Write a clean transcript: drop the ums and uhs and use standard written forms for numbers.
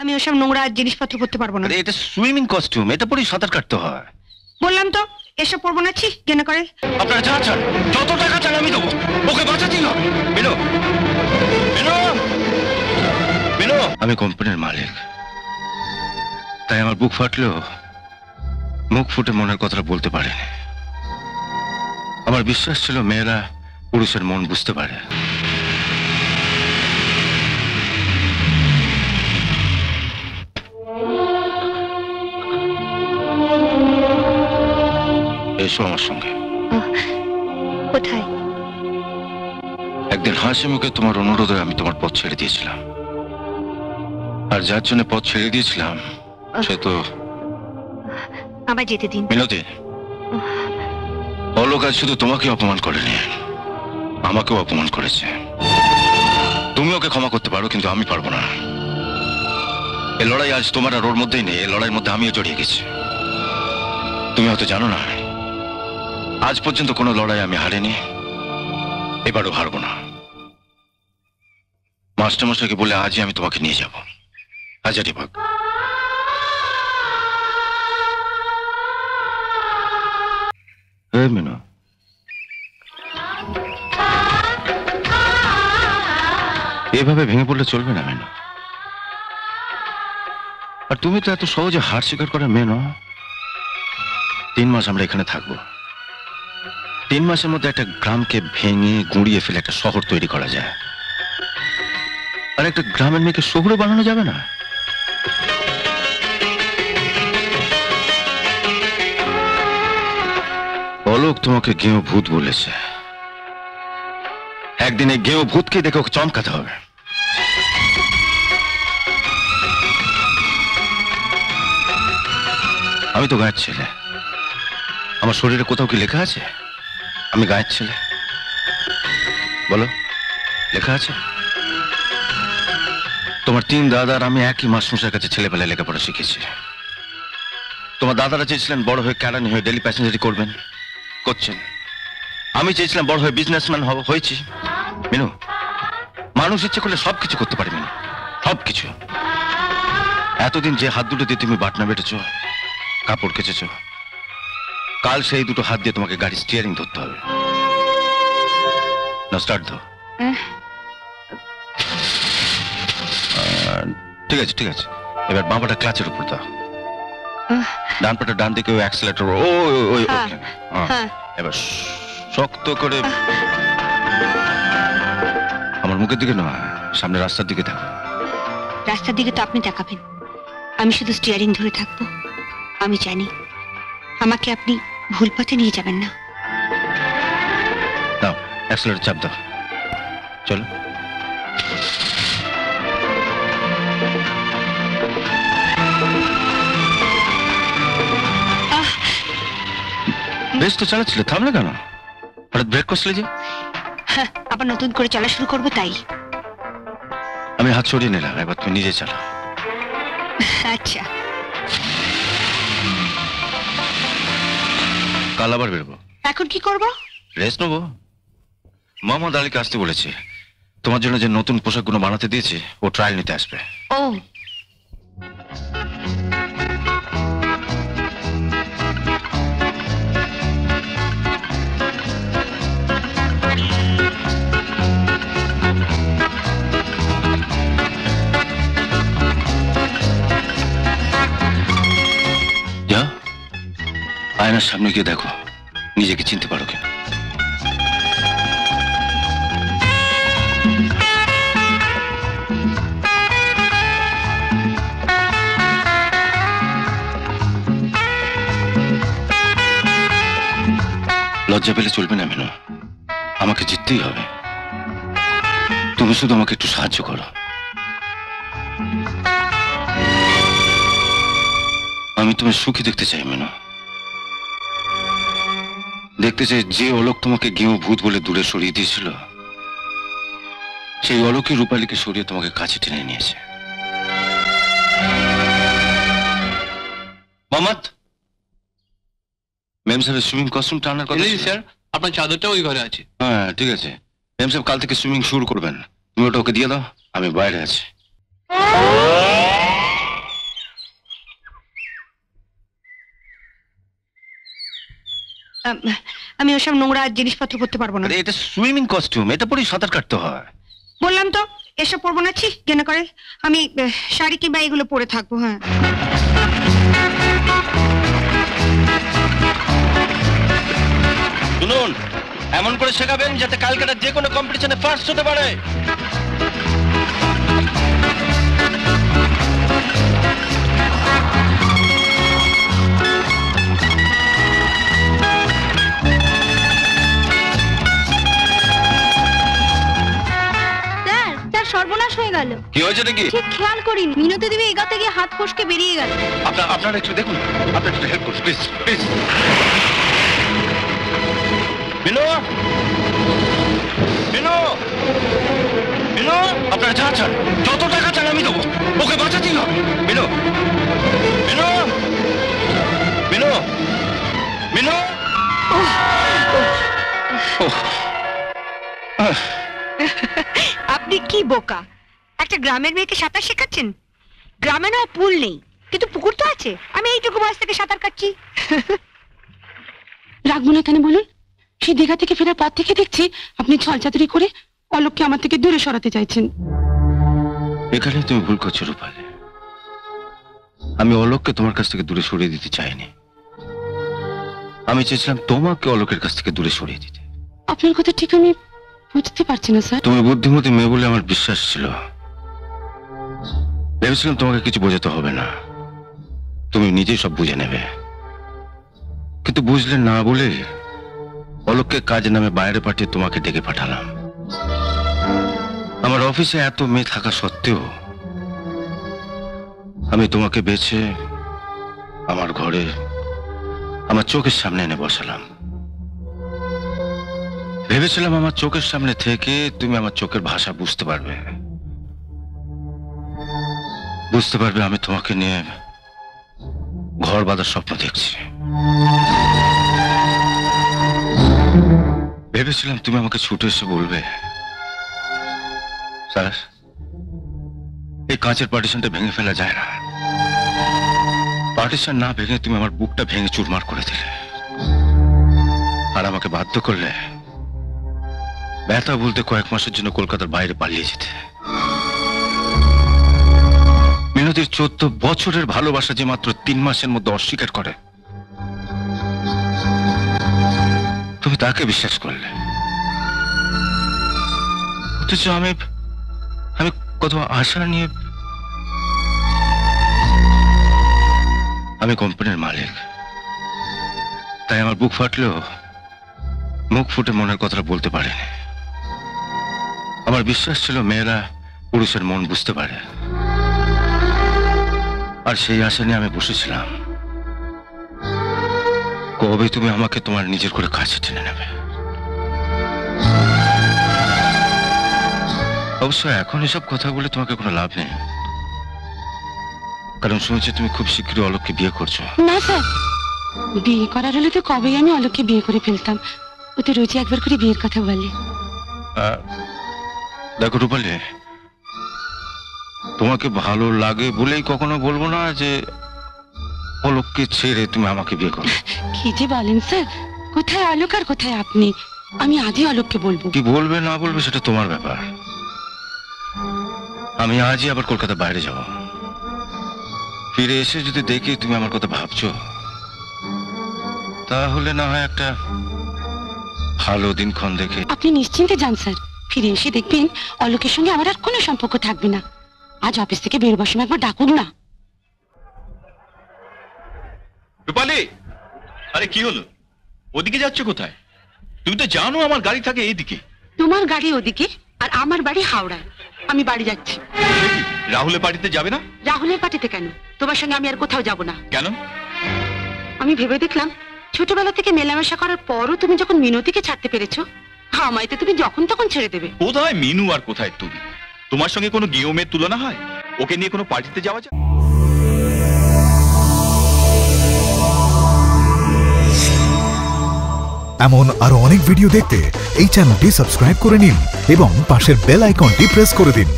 আমি ওসব নোংরা জিনিসপত্র করতে পারবো না। এটা সুইমিং কস্টিউম, এটা পরেই সাঁতার কাটতে হয়। বললাম তো এসব পরবো না, ছি কেন করে। আপনারা যা চান, যত টাকা চান আমি দেবো, ওকে বাঁচাতেই হবে। বেরো বেরো বেরো। আমি কোম্পানির মালিক, তাই আমার বুক ফাটলেও মুখ ফুটে মনের কথাটা বলতে পারে। আমার বিশ্বাস ছিল মেয়েরা পুরুষের মন বুঝতে পারে। এসো আমার সঙ্গে। কোথায়? একদিন হাসি মুখে তোমার অনুরোধে আমি তোমার পথ ছেড়ে দিয়েছিলাম, আর যার জন্য পথ ছেড়ে দিয়েছিলাম সে তো আমায় যেতে দিন। মিনতি, অলোক আজ শুধু তোমাকে অপমান করেনি, আমাকেও অপমান করেছে। তুমি ওকে ক্ষমা করতে পারো, কিন্তু আমি পারবো না। এই লড়াই আজ তোমার আর ওর মধ্যেই নেই, এই লড়াইয়ের মধ্যে আমিও জড়িয়ে গেছি। তুমি হয়তো জানো না, আজ পর্যন্ত কোনো লড়াই আমি হারিনি, এবারও হারবো না। মাস্টারমশাইকে বলে আজই আমি তোমাকে নিয়ে যাব হাজারিবাগ। মিনু, এভাবে ভেঙে পড়লে চলবে না মিনু। আর তুমি তো এত সহজে হার স্বীকার করে মেয়ে নও। 3 মাস আমরা এখানে থাকবো। 3 মাসের মধ্যে একটা গ্রামকে ভেঙে গুঁড়িয়ে ফেলে একটা শহর তৈরি করা যায়, আর একটা গ্রামের মেয়েকে শহরে বানানো যাবে না। অলোক তোমাকে গেঁয়ো ভূত বলেছে, একদিন এই গেঁয়ো ভূতকে দেখে ওকে চমকাতে হবে। আমি তো গায়ের ছেলে, আমার শরীরে কোথাও কি লেখা আছে আমি গায়ের ছেলে? বলো, লেখা আছে? তোমার 3 দাদা আর আমি একই মাস্টারমশাইয়ের কাছে ছেলেবেলায় লেখাপড়া শিখেছি। তোমার দাদারা চেয়েছিলেন বড় হয়ে ক্যারানি হয়ে ডেলি প্যাসেঞ্জারি করবেন, করছেন। আমি চেয়েছিলাম বড় হয়ে বিজনেসম্যান হব, হয়েছি। মিনু, মানুষ ইচ্ছে করলে সবকিছু করতে পারে মিনু, সবকিছু। এতদিন যে হাত দুটো দিয়ে তুমি বাটনা বেটেছ, কাপড় কেচেছ, কাল সেই দুটো হাত দিয়ে তোমাকে গাড়ি স্টিয়ারিং ধরতে হবে। না, স্টার্ট দাও। ঠিক আছে ঠিক আছে, এবার বাঁ পাটা ক্লাচের উপর দাও, ডান পাটা ডান দিকে অ্যাক্সিলারেটর। ওই এবার শক্ত করে আমার মুখের দিকে নয়, সামনে রাস্তার দিকে দেখো। রাস্তার দিকে তো আপনি দেখাবেন, আমি শুধু স্টিয়ারিং ধরে থাকবো। আমি জানি আমাকে আপনি ভুল পথে নিয়ে যাবেন না। দাও অ্যাক্সিলারেটর চাপ দাও, চলো। বেশ তো চালাচ্ছিলে, থামলে কেন? হঠাৎ ব্রেক করছিলে যে? আবার নতুন করে চলা শুরু করবো তাই। আমি হাত সরিয়ে নিলাম, এবার তুমি নিজে চালাও। আচ্ছা। কাল আবার বেরোবো। এখন কি করব? রেস্ট নেবো। মোহাম্মদ আলীকে আসতে বলেছি, তোমার জন্য যে নতুন পোশাকগুলো বানাতে দিয়েছি ও ট্রায়াল নিতে আসবে। ও, যা আয়নার সামনে গিয়ে দেখো নিজেকে চিনতে পারো কিনা। লজ্জা পেলে চলবে না মিনু, আমাকে জিততেই হবে। তুমি শুধু আমাকে একটু সাহায্য করো। আমি তুমি সুখী দেখতে চাই মিনু, দেখতে চাই যে অলোক তোমাকে গেঁয়ো ভূত বলে দূরে সরিয়ে দিয়েছিল, সেই অলোকের রূপালীকে সরিয়ে তোমাকে কাছে টেনে নিয়েছে। মোহাম্মদ, মেম সাহেবের সুইমিং কস্টিউমটা আনার কথা। স্যার, আপনার চাদরটা ওই ঘরে আছে। হ্যাঁ ঠিক আছে, মেম সাহেব কাল থেকে সুইমিং শুরু করবেন, তুমি ওটা ওকে দিয়ে দাও, আমি বাইরে আছি। আমি ওসব নোংরা জিনিসপত্র করতে পারবো না। আরে এটা সুইমিং কস্টিউম, এটা পরেই সাঁতার কাটতে হয়। বললাম তো এসব পরবো না, ছি কেন করে। আমি শাড়ি কিংবা এগুলো পরে থাকবো। হ্যাঁ শুনুন, এমন করে শেখাবেন যাতে কালকেটা যে কোনো কম্পিটিশনে ফার্স্ট হতে পারে। স্যার সর্বনাশ হয়ে গেল। কি হয়েছে নাকি? ঠিক খেয়াল করিনি, মিনতি দেবী এগাতে গিয়ে হাত ফসকে বেরিয়ে গেল। আপনারা একটু দেখুন, আপনারা একটু হেল্প করুন প্লিজ প্লিজ। বিনু, বিনু, বিনু, আপনারা যা চান, যত টাকা চান আমি দেবো, ওকে বাঁচাতেই হবে। বিনু, বিনু, বিনু, বিনু। আপনি কি বোকা, একটা গ্রামের মেয়েকে সাঁতার শেখাচ্ছেন? গ্রামে না পুল নেই, কিন্তু পুকুর তো আছে। আমি এইটুকু বয়স থেকে সাঁতার কাটছি। রাখবো না কেন বলুন? সেই দীঘা থেকে ফেরার পর থেকে দেখছি আপনি ছলচাতুরি করে অলোককে আমার থেকে দূরে সরাতে চাইছেন। এখানে তুমি ভুল করছো রূপালী। আমি অলোককে তোমার কাছ থেকে দূরে সরিয়ে দিতে চাইনি, আমি চেয়েছিলাম তোমাকে অলোকের কাছ থেকে দূরে সরিয়ে দিতে। আপনার কথা ঠিক আমি বুঝতে পারছি না স্যার। তুমি বুদ্ধিমতী মেয়ে বলে আমার বিশ্বাস ছিল, ভেবেছিলাম তোমাকে কিছু বোঝাতে হবে না, তুমি নিজেই সব বুঝে নেবে। কিন্তু বুঝলে না বলে অলোককে কাজে নামে বাইরে পাঠিয়ে তোমাকে ডেকে পাঠালাম। আমার অফিসে এত মেয়ে থাকা সত্ত্বেও আমি তোমাকে বেছে আমার ঘরে আমার চোখের সামনে এনে বসালাম। ভেবেছিলাম আমার চোখের সামনে থেকে তুমি আমার চোখের ভাষা বুঝতে পারবে, আমি তোমাকে নিয়ে ঘর বাঁধার স্বপ্ন দেখছি। ভেবেছিলাম তুমি আমাকে ছুটে এসে বলবে, স্যার এই কাঁচের পার্টিশনটা ভেঙে ফেলা যায় না। পার্টিশন না ভেঙে তুমি আমার বুকটা ভেঙে চুরমার করে দিলে, আর আমাকে বাধ্য করলে ব্যথা বলতে কয়েক মাসের জন্য কলকাতার বাইরে পালিয়ে যেতে। মিনতির 14 বছরের ভালোবাসা যে মাত্র 3 মাসের মধ্যে অস্বীকার করে, তুমি তাকে বিশ্বাস করলে। অথচ আমি কত আশা নিয়ে। আমি কোম্পানির মালিক, তাই আমার বুক ফাটলেও মুখ ফুটে মনের কথাটা বলতে পারিনি। আমার বিশ্বাস ছিল মেয়েরা পুরুষের মন বুঝতে পারে, আর সেই আশা নিয়ে আমি বসেছিলাম কবে তুমি আমাকে তোমার নিজের করে কাছে টেনে নেবে। অবশ্য এখন এসব কথা বলে তোমাকে কোনো লাভ নেই, কারণ শুনেছি তুমি খুব শীঘ্রই অলোককে বিয়ে করছো। না স্যার, বিয়ে করার হলে তো কবেই আমি অলোককে বিয়ে করে ফেলতাম। ও তো রোজই একবার করে বিয়ের কথা বলে। দেখো রূপালী, তোমাকে ভালো লাগে বলেই কখনো বলবো না যে অলোককে ছেড়ে তুমি আমাকে বিয়ে করো। কি যে বলেন স্যার, কোথায় অলোক আর কোথায় আপনি? আমি আজই অলোককে বলবো। কি বলবে না বলবে সেটা তোমার ব্যাপার। আমি আজই আবার কলকাতা বাইরে যাব, ফিরে এসে যদি দেখি তুমি আমার কথা ভাবছো, তাহলে না হয় একটা ভালো দিনক্ষণ দেখে। আপনি নিশ্চিন্তে যান স্যার, ফিরে এসে দেখবেন অলোকের সঙ্গে আমার আর কোনো সম্পর্ক থাকবে না। আজ অফিস থেকে বেরোবার সময় একবার ডাকুন না। রূপালী, আরে কি হলো? ওদিকে যাচ্ছ কোথায়? তুমি তো জানো আমার গাড়ি থাকে এইদিকে। তোমার গাড়ি ওদিকে আর আমার বাড়ি হাওড়ায়। আমি বাড়ি যাচ্ছি। রাহুলের পার্টিতে যাবে না? রাহুলের পার্টিতে কেন? তোমার সঙ্গে আমি আর কোথাও যাব না। কেন? আমি ভেবে দেখলাম ছোটবেলা থেকে মেলামেশা করার পরও তুমি যখন মিনতিকে ছাড়তে পেরেছো, আমায় তো তুমি যখন তখন ছেড়ে দেবে। কোথায় মিনু আর কোথায় তুমি? তোমার সঙ্গে কোনো গিয়েমের তুলনা হয়? ওকে নিয়ে কোনো পার্টিতে যাওয়া যায়? এমন আরো অনেক ভিডিও দেখতে এই চ্যানেলটি সাবস্ক্রাইব করে নিন এবং পাশের বেল আইকনটি প্রেস করে দিন।